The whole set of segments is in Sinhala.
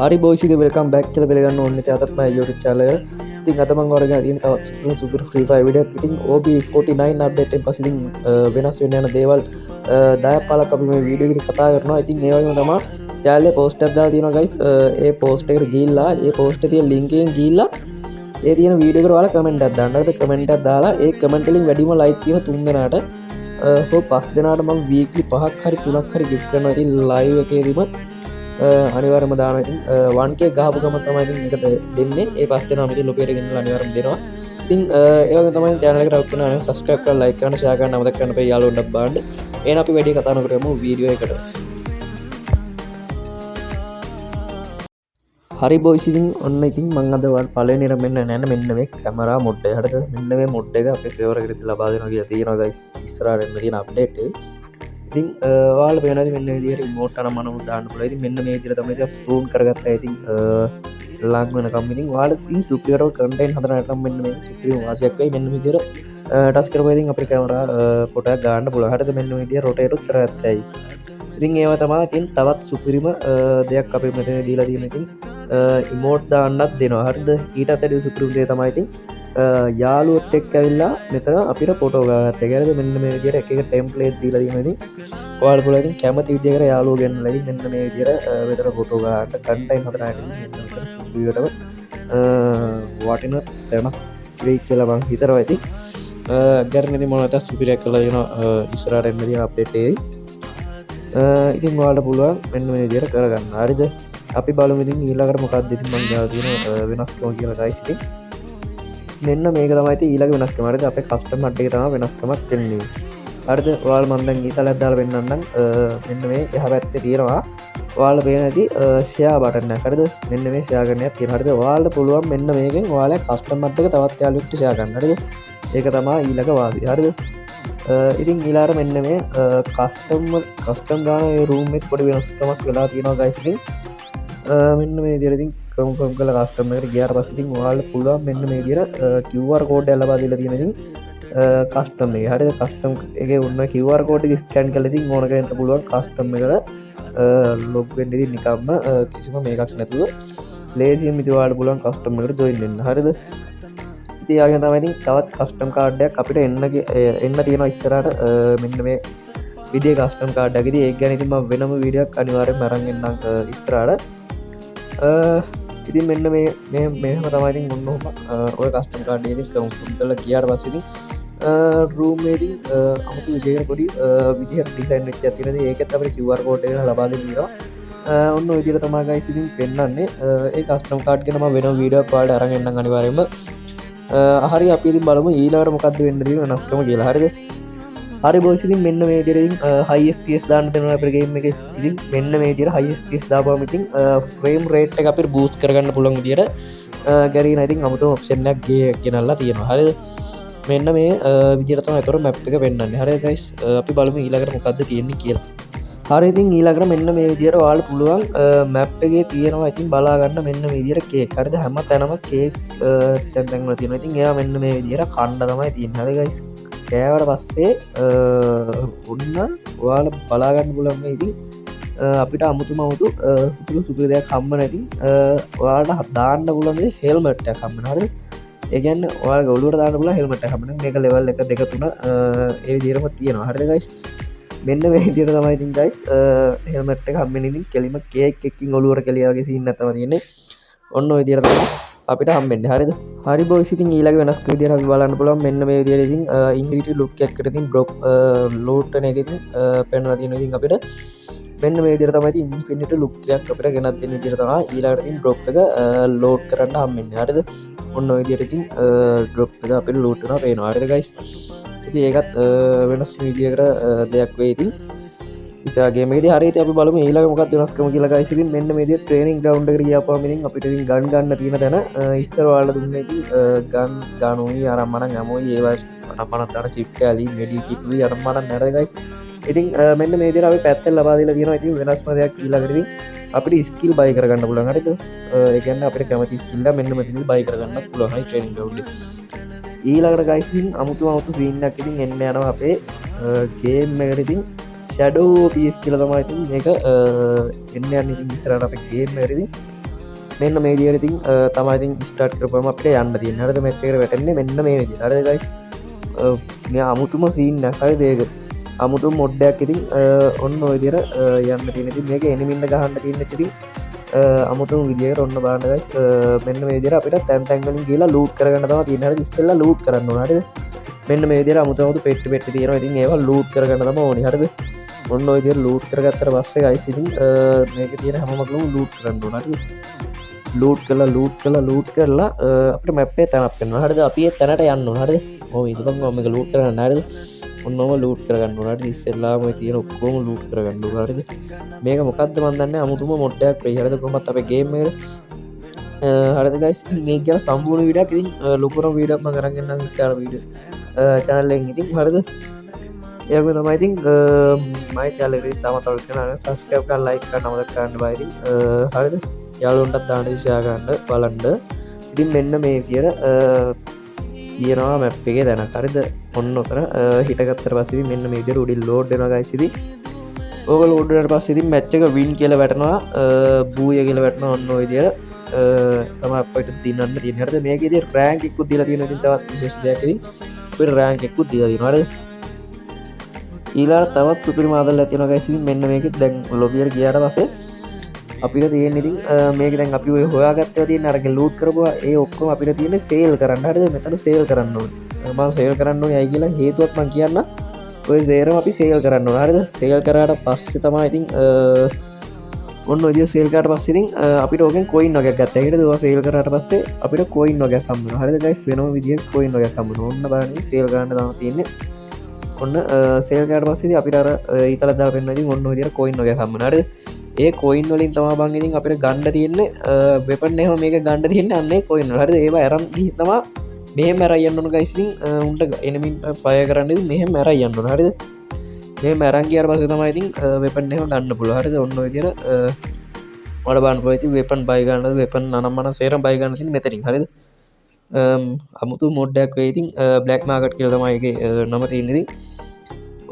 හරි බොයිස් ඉතින් වෙල්කම් බෑක් කියලා පිළිගන්න ඕනේ අදත් මම YouTube channel එක. ඉතින් අද මම ඔයාලට ගෙන තවත් සුපර් ෆ්‍රී ෆයර් වීඩියෝ එකක්. ඉතින් OB49 අප්ඩේට් එකෙන් පස්සේ ඉතින් වෙනස් වෙන්න යන දේවල් 10ක් අපි මේ වීඩියෝ එකේදී කතා කරනවා. ඉතින් ඒ වගේම තමයි channel එකේ post එකක් දාලා තියෙනවා guys. ඒ post එකට ගිහිල්ලා ඒ post එකේ තියෙන link එකෙන් ගිහිල්ලා ඒ තියෙන වීඩියෝ එකට ඔයාලා comment එකක් දාන්න. හරිද? comment එකක් දාලා ඒ comment වලින් වැඩිම like තියෙන 3 දෙනාට හෝ 5 දෙනාට මම weekly 5ක් හරි 3ක් හරි gift කරනවා. ඉතින් live එකේදීම අනිවාර්යයෙන්ම දානවා. ඉතින් 1k ගහපු ගමන් තමයි ඉතින් ඒකට දෙන්නේ. ඒ 5 දෙනාම ඉතින් ලොපියට ගෙනලා අනිවාර්යයෙන්ම දෙනවා. ඉතින් ඒ වගේ තමයි channel එකට අවුත් වෙනවා. subscribe කරලා like කරන්න share කරන්න අමතක කරන්න එපා යාළුවන්ට බලන්න. එහෙනම් අපි වැඩි කතා නොකරමු වීඩියෝ එකට. හරි බොයිස් ඉතින් ඔන්න ඉතින් මම අද ඔයාලට පළවෙනියට මෙන්න මේ කැමරා මොඩ් එක. හරිද? මෙන්න මේ මොඩ් එක අපේ සර්වර් එකට ඉතින් ලබා දෙනවා කියලා තියෙනවා guys. ඉස්සරහට එන්න තියෙන අප්ඩේට් එක. ඉතින් ඔයාලා පේනවාද මෙන්න මේ විදිහට රිමෝට් අර මනම දාන්න පුළුවන්. ඉතින් මෙන්න මේ විදිහට තමයි ඉතින් zoom කරගත්තා. ඉතින් ලඟ වෙනකම් ඉතින් ඔයාලා සී සුපිරියර් කන්ටෙන්ට් හදනකම් මෙන්න මේ සුපිරියර් වාසියක් වෙයි. මෙන්න මේ විදිහට ටච් කරපුවා ඉතින් අපේ කැමරා ෆොටෝ එකක් ගන්න පුළුවන්. හරිද? මෙන්න මේ විදිහට රොටේට් උත් කරගත්තයි. ඉතින් ඒවා තමයි ඉතින් තවත් සුපිරිම දෙයක් අපි මෙතන දීලා තියෙන. ඉතින් ඉමෝට් දාන්නත් දෙනවා. හරිද? ඊටත් වැඩි සුපිරිම දේ තමයි ඉතින් යාළුවොත් එක්ක ඇවිල්ලා මෙතන අපිට ෆොටෝ ගන්නත් එක. හරිද? මෙන්න මේ විදිහට එක එක ටෙම්ප්ලේට් දීලා තියෙනවා. ඉතින් ඔයාලා පුළුවන් ඉතින් කැමති විදිහකට යාළුවෝ ගෙන්නලා ඉතින් මෙන්න මේ විදිහට මෙතන ෆොටෝ ගන්න කන්ටෙන්ට් හදන්න මෙතන සුපිරියටම වටින තැනක් වෙයි කියලා මම හිතනවා. ඉතින් ගැරන්ටි මොනවද සුපිරියක් කළා දෙනවා ඉස්සරහට එන්න තියෙන අප්ඩේට් එකේ. ඉතින් ඔයාලට පුළුවන් මෙන්න මේ විදිහට කරගන්න. හරිද? අපි බලමු ඉතින් ඊළඟට මොකක්ද ඉතින් මම දාලා තියෙන වෙනස්කම කියලා guys. ඉතින් මෙන්න මේක තමයි ඉතින් ඊළඟ වෙනස්කම. හරිද? අපේ කස්ටම් හඩ් එකේ තමයි වෙනස්කමක් වෙන්නේ. හරිද? ඔයාලා මම දැන් ඊතලයක් දාලා පෙන්නන්නම්. මෙන්න මේ එහා පැත්තේ තියෙනවා ඔයාලා පේන ඇති share button එක. හරිද? මෙන්න මේ share කරන එකක් තියෙනවා. හරිද? ඔයාලට පුළුවන් මෙන්න මේකෙන් ඔයාලා කස්ටම් හඩ් එක තවත් යාළුවෙක්ට share කරන්න. හරිද? ඒක තමයි ඊළඟ වාසිය. හරිද? ඉතින් ඊළාට මෙන්න මේ කස්ටම් ගාන රූම් එකේ පොඩි වෙනස්කමක් වෙලා තියෙනවා guys. ඉතින් මෙන්න මේ විදිහට ඉතින් කන්ෆර්ම් කරලා කස්ටම් එකට ගියාට පස්සේ ඉතින් ඔයාලට පුළුවන් මෙන්න මේ විදිහට QR කෝඩ් එක ලබා දීලා තියෙන ඉතින් කස්ටම් එකේ. හරිද? කස්ටම් එකේ උන්න QR කෝඩ් එක ස්කෑන් කරලා ඉතින් ඕන කෙනෙක්ට පුළුවන් කස්ටම් එකට ලොග් වෙන්න ඉතින් නිකම්ම කිසිම මේකක් නැතුව ලේසියෙන් ඉතින් ඔයාලට පුළුවන් කස්ටම් එකට ජොයින් වෙන්න. හරිද? ඉතින් යාගෙන තමයි ඉතින් තවත් කස්ටම් කාඩ් එකක් අපිට එන්න තියෙනවා ඉස්සරහට මෙන්න මේ විදිහේ කස්ටම් කාඩ් එකක්. ඉතින් ඒක ගැන ඉතින් මම වෙනම වීඩියෝ එකක් අනිවාර්යෙන්ම අරන් එන්නම් ඉස්සරහට. ඉතින් මෙන්න මේම තමයි ඉතින් මොන්න ඔහම ඔය කස්ටම් කාඩ් එක ඉතින් කන්ෆර්ම් කරලා ගියාට පස්සේ ඉතින් රූම් එකේ ඉතින් අමුතු විදිහකට පොඩි විදිහට ඩිසයින් වෙච්ච එකක් තියෙනවා. ඒකත් අපිට QR කෝඩ් එක ලබා දෙන්නවා. ඔන්න ඔය විදිහට තමයි guys ඉතින් පෙන්නන්නේ. ඒ කස්ටම් කාඩ් ගැන මම වෙනම වීඩියෝ එකක් ඔයාලට අරන් එන්නම් අනිවාර්යෙන්ම. හරි අපි ඉතින් බලමු ඊළඟට මොකද්ද වෙන්න තියෙන වෙනස්කම කියලා. හරිද? හරි බොයිස් ඉතින් මෙන්න මේ විදිහට ඉතින් high fps දාන්න දෙනවා අපේ ගේම් එකේ. ඉතින් මෙන්න මේ විදිහට high fps දාපුවම ඉතින් frame rate එක අපිට boost කරගන්න පුළුවන් විදිහට ගැරීන ඉතින් අමුතුම ඔප්ෂන් එකක් ගෙනල්ලා තියෙනවා. හරිද? මෙන්න මේ විදිහට තමයි ඒතර map එක පෙන්නන්නේ. හරිද guys? අපි බලමු ඊළඟට මොකද්ද තියෙන්නේ කියලා. හරි ඉතින් ඊළඟට මෙන්න මේ විදිහට ඔයාලට පුළුවන් map එකේ තියෙනවා ඉතින් බලා ගන්න මෙන්න මේ විදිහට කේක්. හරිද? හැම තැනම කේක් තැන් වල තියෙනවා. ඉතින් ඒවා මෙන්න මේ විදිහට කන්න තමයි තියෙන්නේ. හරි guys? කෑවට පස්සේ ඔන්න ඔයාලා බලා ගන්න පුළුවන් ඉතින් අපිට අමුතුම සුපිරි දෙයක් හම්බ නැති ඔයාලට දාන්න පුළුවන් හෙල්මට් එකක් හම්බ වෙනවා. හරිද? ඒ කියන්නේ ඔයාලගේ ඔළුවට දාන්න පුළුවන් හෙල්මට් එකක් හම්බ වෙනවා. මේක ලෙවල් 1 2 3 ඒ විදිහටම තියෙනවා. හරිද guys? මෙන්න මේ විදිහට තමයි ඉතින් guys හෙල්මට් එක හම්බෙන්නේ. ඉතින් කෙලිම කේක් එකකින් ඔළුවට කෙලියා වගේ සීන් එකක් තමයි තියෙන්නේ. ඔන්න ඔය විදිහට තමයි අපිට හම්බෙන්නේ. හරිද? හරි බොයිස් ඉතින් ඊළඟ වෙනස්ක විදිහට අපි බලන්න පුළුවන් මෙන්න මේ විදිහට ඉතින් ඉන්ෆිනිටි ලුක් එකකට ඉතින් ඩ්‍රොප් ලෝඩ් වෙන එක ඉතින් පෙන්වලා තියෙනවා. ඉතින් අපිට මෙන්න මේ විදිහට තමයි ඉතින් ඉන්ෆිනිටි ලුක් එකක් අපිට ගෙනත් දෙන විදිහට තමයි ඊළඟට ඉතින් ඩ්‍රොප් එක ලෝඩ් කරන්න හම්බෙන්නේ. හරිද? ඔන්න ඔය විදිහට ඉතින් ඩ්‍රොප් එක අපිට ලෝඩ් වෙනවා පේනවා. හරිද guys? ඉතින් ඒකත් වෙනස් විදිහකට දෙයක් වෙයි ඉතින් ඉස්සරහ ගේම් එකේදී. හරි ඉතින් අපි බලමු ඊළඟ මොකක්ද වෙනස්කම කියලා guys. ඉතින් මෙන්න මේ විදිහට ට්‍රේනින් ග්‍රවුන්ඩ් එකට ගියාපුවම ඉතින් අපිට ඉතින් ගන් ගන්න තියෙන තැන ඉස්සර ඔයාලා දුන්නේ ඉතින් ගන් ගනුයි අරම්මනම් හැමෝයි ඒවා අරම්මනම් දාන චිප් කැලි මෙඩි කිට් වි අරම්මනම් නැරද guys. ඉතින් මෙන්න මේ විදිහට අපි පැත්තෙන් ලබා දීලා තියෙනවා. ඉතින් වෙනස්ම දෙයක් ඊළඟට ඉතින් අපිට ස්කිල් බයි කරගන්න පුළුවන්. හරිද? ඒ කියන්නේ අපිට කැමති ස්කිල් එක මෙන්න මෙතනදී බයි කරගන්නත් පුළුවන්. හයි ට්‍රේනින් ග්‍රවුන්ඩ් එකේ. ඊළඟට guys ඉතින් අමුතු සීන් එකක් ඉතින් එන්න යනවා අපේ ගේම් එකට. ඉතින් shadow piece කියලා තමයි ඉතින් මේක එන්න යන්නේ ඉතින් ඉස්සරහට අපේ ගේම් එකට. ඉතින් මෙන්න මේ විදිහට ඉතින් තමයි ඉතින් ස්ටාර්ට් කරපුවම අපිට යන්න තියෙන්නේ. හරිද? මැච් එකට වැටෙන්නේ මෙන්න මේ විදිහට. හරිද guys? මේ අමුතුම සීන් එකක්. හරිද ඒක? අමුතුම මොඩ්ඩයක් ඉතින් ඔන්න ඔය විදිහට යන්න තියෙන. ඉතින් මේක එනිමින්න ගහන්න තියෙන ඉතින් අමුතුම විදිහකට ඔන්න බලන්න guys. මෙන්න මේ විදිහට අපිට තැන් තැන් වලින් ගිහලා ලූට් කරගන්න තමයි තියෙන්නේ. හරිද? ඉස්සෙල්ලා ලූට් කරන්න ඕන. හරිද? මෙන්න මේ විදිහට අමුතු පෙට්ටි තියෙනවා. ඉතින් ඒවා ලූට් කරගන්න තමයි ඕනේ. හරිද? ඔන්න ඔය විදිහට ලූට් කරගත්තට පස්සේ guys ඉතින් මේකේ තියෙන හැම මගලම ලූට් කරන්න ඕන. හරිද? ලූට් කරලා අපිට මැප් එකේ තැනක් වෙනවා. හරිද? අපි ඒ තැනට යන්න ඕන. හරිද? ඔව් ඉතින් මම මේක ලූට් කරගන්න. හරිද? ඔන්නම ලූට් කරගන්න ඕන. හරිද? ඉස්සෙල්ලාම ඔය තියෙන ඔක්කොම ලූට් කරගන්න ඕන. හරිද? මේක මොකද්ද මන් දන්නේ අමුතුම මොඩ්ඩයක් වෙයි. හරිද? කොහොමත් අපේ ගේම් එකට හරිද guys මේක ගැන සම්පූර්ණ වීඩියෝක් ඉතින් ලොකුරම වීඩියෝක් මම අරන් එන්නම් ඉස්සර වීඩියෝ channel එකෙන් ඉතින් හරිද? ඒක තමයි ඉතින් my channel එක තම තව කරන්න subscribe කරලා like කරන්න අමතක කරන්න බෑ ඉතින් හරිද? යාළුවන්ටත් දාන්න share කරන්න බලන්න. ඉතින් මෙන්න මේ විදියට කියනවා මැප් එකේ දැනක්. හරිද? ඔන්න ඔතන හිටගත්තට පස්සේ ඉතින් මෙන්න මේ විදියට උඩින් load වෙනවා guys ඉතින්. ඕක load වුණාට පස්සේ ඉතින් match එක win කියලා වැටෙනවා. බූය කියලා වැටෙනවා ඔන්න ඔය විදියට. තමයි අපිට දිනන්න තියෙන්නේ. හරිද? මේකේදී rank එකකුත් දීලා තියෙනවා. ඉතින් තවත් විශේෂ දෙයක් ඉතින් අපිට rank එකකුත් දීලා තියෙනවා. හරිද? ඊළඟ තවත් සුපිරි මාදල් තියෙනවා guys. ඉතින් මෙන්න මේකෙත් දැන් lobby එකට ගියාට පස්සේ අපිට තියෙන්නේ ඉතින් මේක දැන් අපි ඔය හොයාගත්තා තියෙන අරගෙන ලූට් කරපුවා ඒ ඔක්කොම අපිට තියෙන්නේ සේල් කරන්න. හරිද? මෙතන සේල් කරන්න ඕනේ. මම සේල් කරන්න ඕනේ අය කියලා හේතුවක් මම කියන්න. ඔය සේරම අපි සේල් කරන්න ඕනේ. හරිද? සේල් කරාට පස්සේ තමයි ඉතින් ඔන්න ඔය විදිහට සේල් කරාට පස්සේ ඉතින් අපිට ඕකෙන් කොයින් වගේක් ගත්තා. ඒකද ඔය සේල් කරාට පස්සේ අපිට කොයින් වගේක් හම්බ වෙනවා. හරිද guys? වෙනම විදිහට කොයින් වගේක් හම්බ වෙනවා. ඔන්න බලන්න සේල් කරන්න තමයි තියෙන්නේ. ඔන්න සේල් කරාට පස්සේ ඉතින් අපිට අර ඊතල දාලා පෙන්නන ඉතින් ඔන්න ඔය විදිහට කොයින් වගේක් හම්බ වෙනවා. හරිද? ඒ කොයින් වලින් තමයි බං ඉතින් අපිට ගන්න තියෙන්නේ වෙපන් එහෙම මේක ගන්න තියෙන්නේ අන්නේ කොයින් වල. හරිද? ඒවා අරන් ගිහින් තමයි මෙහෙම අරන් යන්න ඕන guys. ඉතින් උන්ට එනමින් ෆයර් කරන්න ඉතින් මෙහෙම අරන් යන්න ඕන. හරිද? මෙහෙම අරන් ගියාට පස්සේ තමයි ඉතින් වෙපන් එහෙම ගන්න පුළුවන්. හරිද? ඔන්න ඔය විදිහට මඩ බලන්න පුළුවන්. ඉතින් වෙපන් බයි ගන්නද වෙපන් නනම්මන සේරම බයි ගන්න තියෙන්නේ මෙතනින්. හරිද? අමුතු මොඩ්ඩයක් වෙයි. ඉතින් බ්ලැක් මාකට් කියලා තමයි ඒකේ නම තියෙන්නේ. ඉතින්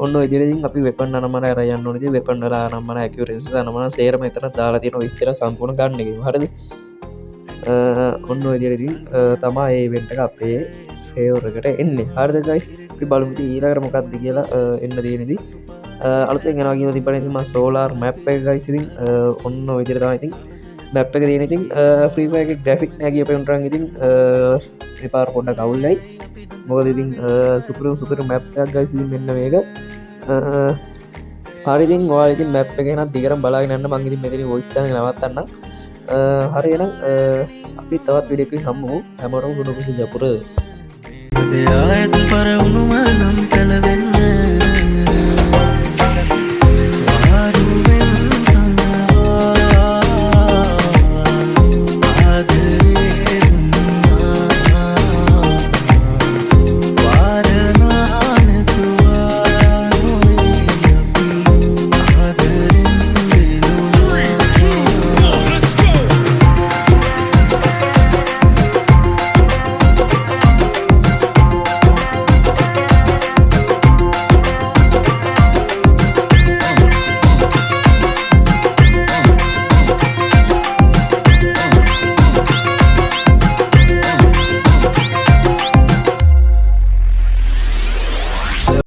ඔන්න ඔය විදිහට ඉතින් අපි වෙපන් නනම්මන අරන් යන්න ඕනේ. ඉතින් වෙපන් වල නම්මන ඇකියුරන්සි නම්මන සේරම එතන දාලා තියෙන විස්තර සම්පූර්ණ ගන්න එකේ. හරිද? ඔන්න ඔය විදිහට ඉතින් තමයි මේ ඉවෙන්ට් එක අපේ සේවර් එකට එන්නේ. හරිද guys? අපි බලමු ඉතින් ඊළඟට මොකක්ද කියලා එන්න තියෙන්නේ. අලුතෙන් එනවා කියලා තිබ්බනේ ඉතින් මම solar map එක guys ඉතින් ඔන්න ඔය විදිහට තමයි ඉතින් map එක තියෙන්නේ. ඉතින් free fire එකේ graphic නෑ කියපේ උන්ටන් ඉතින් මේ පාර පොඩ්ඩක් අවුල්යි. මොකද ඉතින් සුපර් map එකක් guys ඉතින් මෙන්න මේක. හරි ඉතින් ඔයාලා ඉතින් map එක එනත් දිගටම බලාගෙන යන්න. මම ඉතින් මෙතනින් voice channel එක නවත්තන්නම්. හරි එහෙනම් අපි තවත් වීඩියෝ එකකින් හම්බුමු. හැමෝටම ගුණ කුසල ජපුර. ආයත් පරවුණු මල් නම් කලවෙන්න